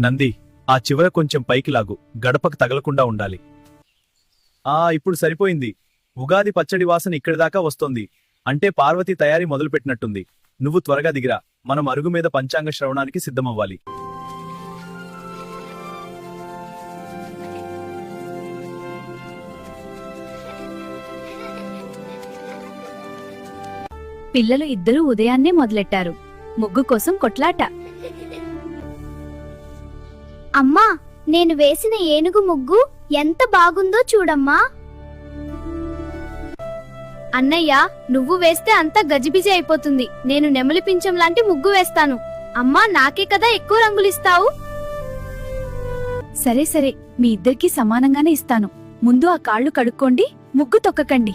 నంది, ఆ చివర కొంచెం పైకి లాగు, గడపకు తగలకుండా ఉండాలి. ఇప్పుడు సరిపోయింది. ఉగాది పచ్చడి వాసన ఇక్కడిదాకా వస్తోంది. అంటే పార్వతి తయారీ మొదలుపెట్టినట్టుంది. నువ్వు త్వరగా దిగిరా, మనం అరుగు మీద పంచాంగ శ్రవణానికి సిద్ధమవ్వాలి. పిల్లలు ఇద్దరూ ఉదయాన్నే మొదలెట్టారు. ముగ్గు కోసం కొట్లాట. అమ్మా, నేను వేసిన ఏనుగు ముగ్గు ఎంత బాగుందో చూడమ్మా. అన్నయ్య, నువ్వు వేస్తే అంతా గజిబిజి అయిపోతుంది. నేను నెమలి పించం లాంటి ముగ్గు వేస్తాను. అమ్మా, నాకే కదా ఎక్కువ రంగులిస్తావు. సరే సరే, మీ ఇద్దరికీ సమానంగానే ఇస్తాను. ముందు ఆ కాళ్ళు కడుక్కోండి, ముగ్గు తొక్కకండి.